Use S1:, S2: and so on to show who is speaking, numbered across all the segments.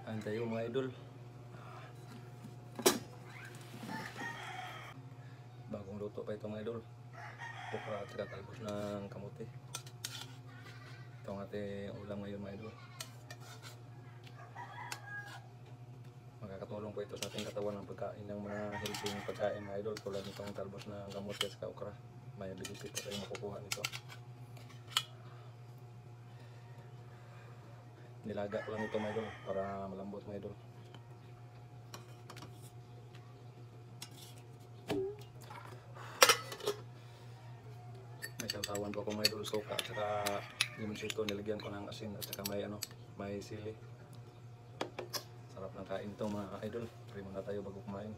S1: Kain tayo mga idol. Bagong luto pa ito mga idol. Okra at saka talbos ng kamote. Ito ang ating ulam ngayon mga idol. Makakatulong po ito sa ating katawan ng pagkain ng mga healthy pagkain mga idol. Tulad nitong talbos ng kamote at saka okra. May benefit po tayong makukuha nito. Nilaga ko lang ito mga idol para malambot mga idol. May sausawan po ako mga idol, suka at saka limonsito. Nilagyan ko ng asin at saka may sili. Sarap ng kain ito mga idol. Pray muna tayo bago kumain.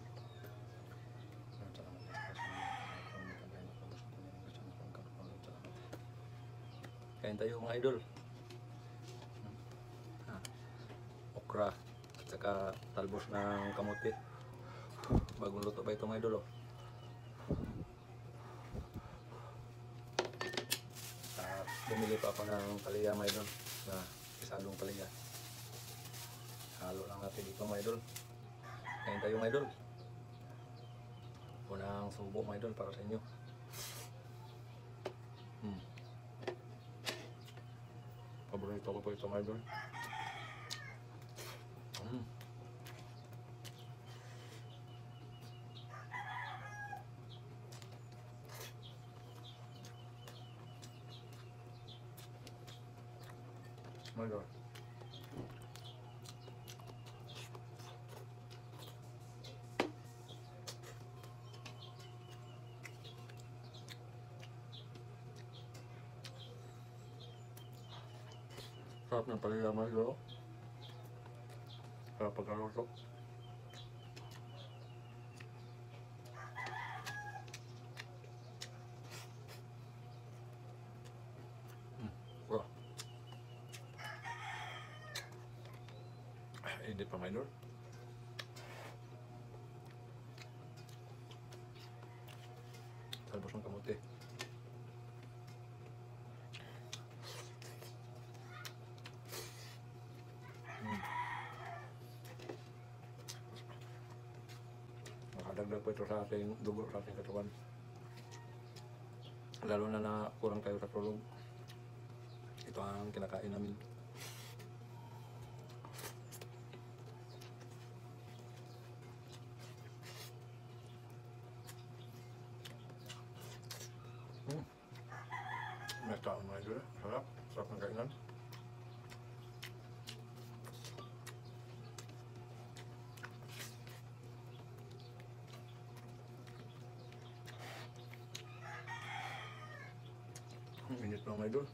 S1: Kain tayo mga idol. Okra at saka talbos ng kamote. Bagong luto pa ito mga idol. Bumili pa ako ng palaya mga idol, na isalong palaya. Halo lang natin dito mga idol. Kain tayo mga idol. Unang subo mga idol para sa inyo. Paborito ko po ito mga idol. My God. Sarap ng palaya mga idol. Sarap pagkaluto. Wow. Hindi pa mga idol. Talbos ng kamote. Makadagdag po ito sa ating dugo, sa ating katawan. Lalo na kurang tayo sa tulog. Ito ang kinakain namin. May taon mga idol. Sarap. Sarap ng kainan. Init mga idol.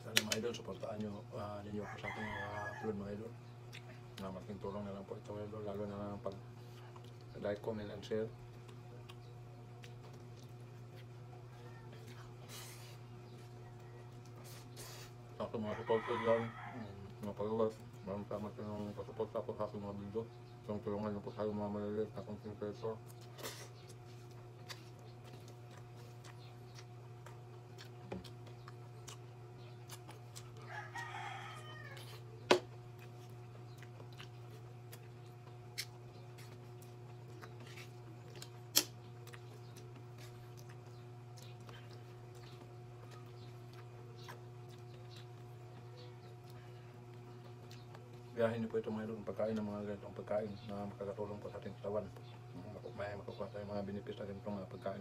S1: Sana mga idol, supportaan ninyo ako sa ating upload mga idol. Na malaking tulong na lang po ito mga idol, lalo na pag like, comment, and share. Sa mga supporters dyan, mga followers, maraming salamat yung pasupport ako sa aking mga video. Tulungan niyo po tayo mga maliliit na content creator. Biyahin niyo po ito mga idol, pagkain ng mga ganitong pagkain na makakatulong po sa ating katawan. May makukuha tayo mga benefits sa ganitong pagkain.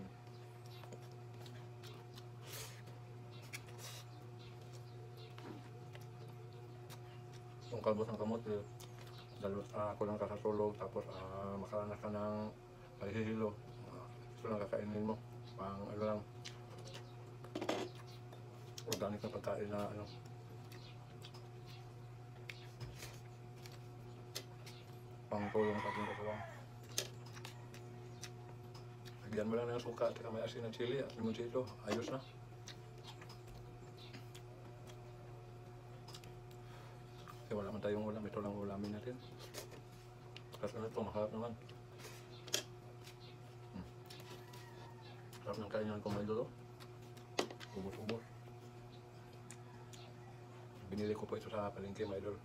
S1: Yung kalbos ng kamote, kulang ka sa tulog, tapos makaranas ka ng palihilo. Ito lang kakainin mo. Pang lang, organic na pagkain na pangtulong sa ating katawan. Lagyan mo lang ng suka at may asin at chili at limonsito. Ayos na. Kasi wala man tayong ulam. Ito lang ulamin. Kasi ito, masarap naman. Sarap ng kainan ko mga idol. Oh. Ubos-ubos. Binili ko po ito sa palengke mga idol.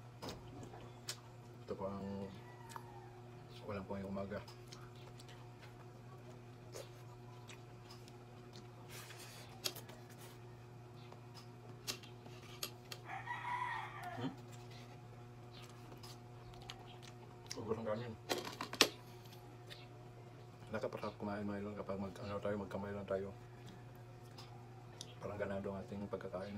S1: Ito po ang walang po ngayong umaga. Ubos ang kanin. Nakapasarap kumain mga idol kapag magkamay lang tayo. Parang ganado ang ating pagkakain.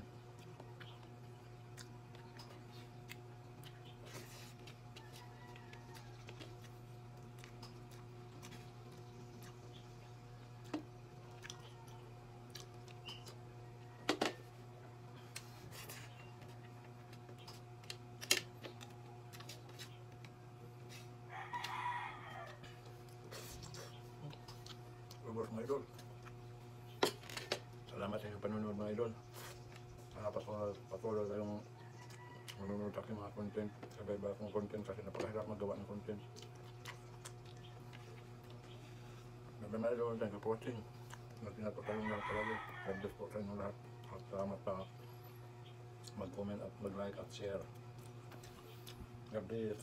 S1: Ubos mga idol. Salamat sa inyong panonood mga idol. Patuloy kayong manunod sa aking mga content. Sabay-bay akong content kasi napakahirap magawa ng content. Mga idol, thank you for watching. Natin tayong lang palagi. God bless po sa inyong lahat. At salamat pa mag-comment at mag-like at share. God bless.